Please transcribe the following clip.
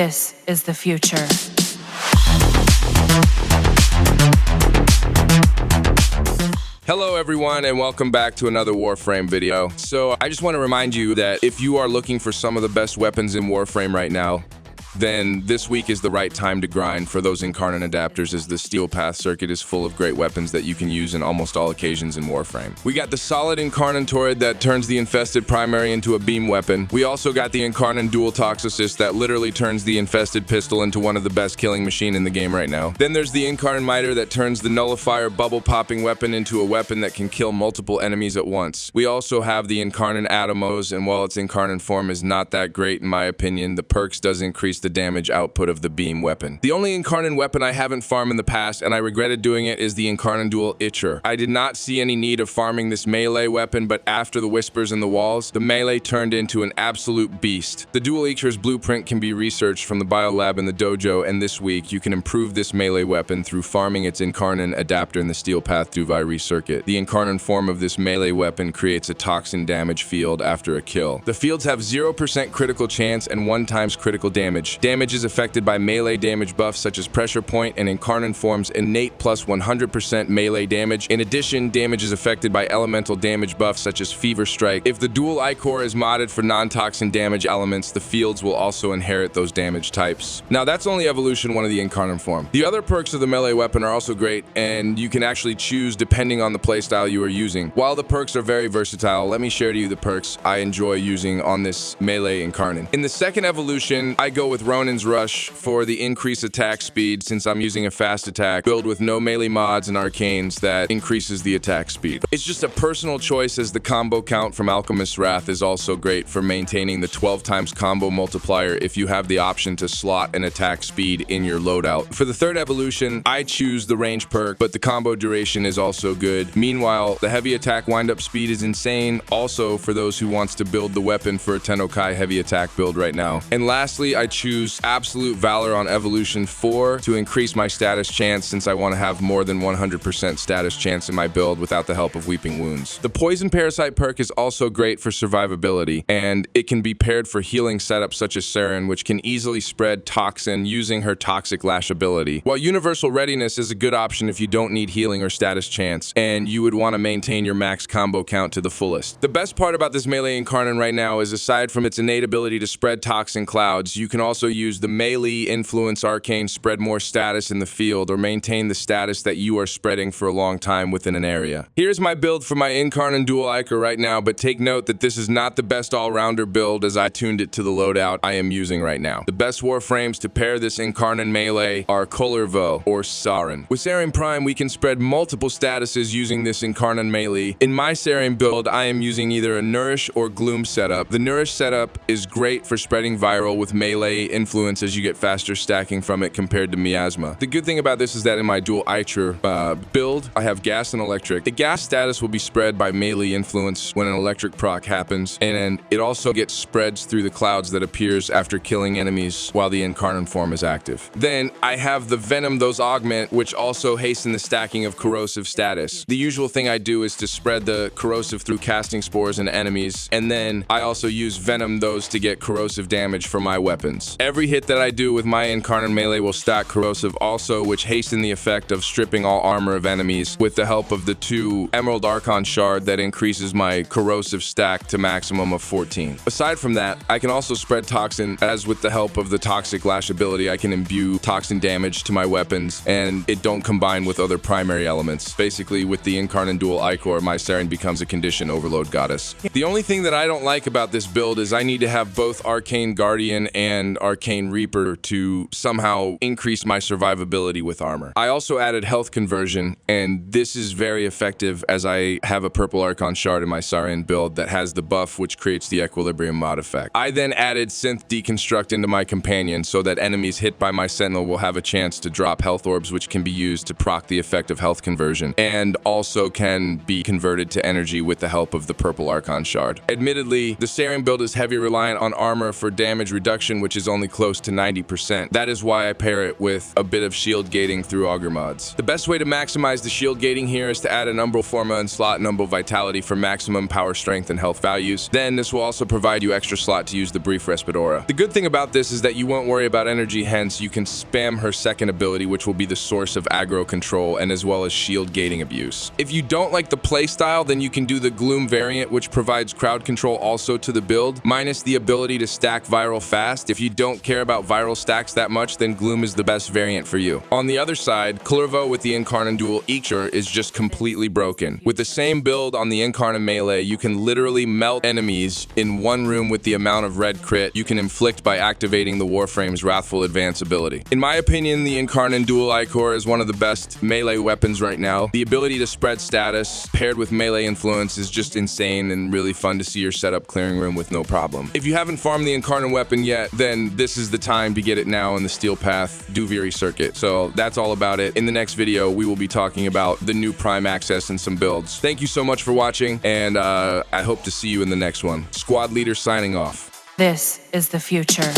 This is the future. Hello everyone and welcome back to another Warframe video. So I just want to remind you that if you are looking for some of the best weapons in Warframe right now, then this week is the right time to grind for those incarnate adapters, as the Steel Path circuit is full of great weapons that you can use in almost all occasions in Warframe. We got the solid Incarnatoid that turns the infested primary into a beam weapon. We also got the Incarnate Dual Toxicist that literally turns the infested pistol into one of the best killing machine in the game right now. Then there's the Incarnate Miter that turns the nullifier bubble popping weapon into a weapon that can kill multiple enemies at once. We also have the Incarnate Atomos, and while its incarnate form is not that great in my opinion, the perks does increase the damage output of the beam weapon. The only incarnate weapon I haven't farmed in the past, and I regretted doing it, is the Incarnate Dual Itcher. I did not see any need of farming this melee weapon, but after the whispers in the walls, the melee turned into an absolute beast. The Dual Itcher's blueprint can be researched from the biolab in the dojo, and this week you can improve this melee weapon through farming its incarnate adapter in the Steel Path Duviri circuit. The incarnate form of this melee weapon creates a toxin damage field after a kill. The fields have 0% critical chance and 1x critical damage. Damage is affected by melee damage buffs such as Pressure Point, and Incarnate Form's innate plus 100% melee damage. In addition, damage is affected by elemental damage buffs such as Fever Strike. If the Dual Ichor is modded for non-toxin damage elements, the fields will also inherit those damage types. Now that's only evolution 1 of the Incarnate Form. The other perks of the melee weapon are also great, and you can actually choose depending on the playstyle you are using. While the perks are very versatile, let me share to you the perks I enjoy using on this melee incarnate. In the second evolution, I go with Ronin's Rush for the increased attack speed, since I'm using a fast attack build with no melee mods and arcanes that increases the attack speed. It's just a personal choice, as the combo count from Alchemist's Wrath is also great for maintaining the 12x combo multiplier if you have the option to slot an attack speed in your loadout. For the third evolution, I choose the range perk, but the combo duration is also good. Meanwhile, the heavy attack windup speed is insane, also for those who wants to build the weapon for a Tennokai heavy attack build right now. And lastly, I choose Absolute Valor on Evolution 4 to increase my status chance, since I want to have more than 100% status chance in my build without the help of Weeping Wounds. The Poison Parasite perk is also great for survivability, and it can be paired for healing setups such as Saren, which can easily spread Toxin using her Toxic Lash ability. While Universal Readiness is a good option if you don't need healing or status chance, and you would want to maintain your max combo count to the fullest. The best part about this melee incarnate right now is, aside from its innate ability to spread Toxin clouds, you can also use the melee influence arcane spread more status in the field, or maintain the status that you are spreading for a long time within an area. Here's my build for my Incarnate Dual Ichor right now, but take note that this is not the best all-rounder build, as I tuned it to the loadout I am using right now. The best Warframes to pair this Incarnate melee are Kullervo or Saren. With Saren Prime, we can spread multiple statuses using this Incarnate melee. In my Saren build, I am using either a Nourish or Gloom setup. The Nourish setup is great for spreading viral with melee influence, as you get faster stacking from it compared to Miasma. The good thing about this is that in my Dual Ichor build, I have Gas and Electric. The Gas status will be spread by melee influence when an electric proc happens, and it also gets spreads through the clouds that appears after killing enemies while the incarnate form is active. Then I have the Venom Those Augment, which also hasten the stacking of corrosive status. The usual thing I do is to spread the corrosive through casting spores and enemies, and then I also use Venom Those to get corrosive damage for my weapons. Every hit that I do with my incarnate melee will stack corrosive also, which hasten the effect of stripping all armor of enemies with the help of the 2 Emerald Archon Shard that increases my corrosive stack to maximum of 14. Aside from that, I can also spread Toxin, as with the help of the Toxic Lash ability I can imbue Toxin damage to my weapons, and it don't combine with other primary elements. Basically, with the Incarnate Dual Ichor, my Saren becomes a condition overload goddess. The only thing that I don't like about this build is I need to have both Arcane Guardian and Arcane Reaper to somehow increase my survivability with armor. I also added health conversion, and this is very effective, as I have a purple Archon Shard in my Saren build that has the buff which creates the equilibrium mod effect. I then added Synth Deconstruct into my companion so that enemies hit by my Sentinel will have a chance to drop health orbs, which can be used to proc the effect of health conversion, and also can be converted to energy with the help of the purple Archon Shard. Admittedly, the Saren build is heavy reliant on armor for damage reduction, which is only close to 90%. That is why I pair it with a bit of shield gating through auger mods. The best way to maximize the shield gating here is to add an umbral forma and slot an umbral vitality for maximum power, strength, and health values. Then this will also provide you extra slot to use the brief respite aura. The good thing about this is that you won't worry about energy, hence you can spam her second ability, which will be the source of aggro control and as well as shield gating abuse. If you don't like the playstyle, then you can do the Gloom variant, which provides crowd control also to the build, minus the ability to stack viral fast. If you don't care about viral stacks that much, then Gloom is the best variant for you. On the other side, Clervo with the Incarnate Dual Eater is just completely broken. With the same build on the Incarnate Melee, you can literally melt enemies in one room with the amount of red crit you can inflict by activating the Warframe's Wrathful Advance ability. In my opinion, the Incarnate Dual Ichor is one of the best melee weapons right now. The ability to spread status paired with melee influence is just insane and really fun to see your setup clearing room with no problem. If you haven't farmed the Incarnate weapon yet, then this is the time to get it now in the Steel Path Duviri circuit. So that's all about it. In the next video, we will be talking about the new Prime Access and some builds. Thank you so much for watching, and I hope to see you in the next one. Squad Leader signing off. This is the future.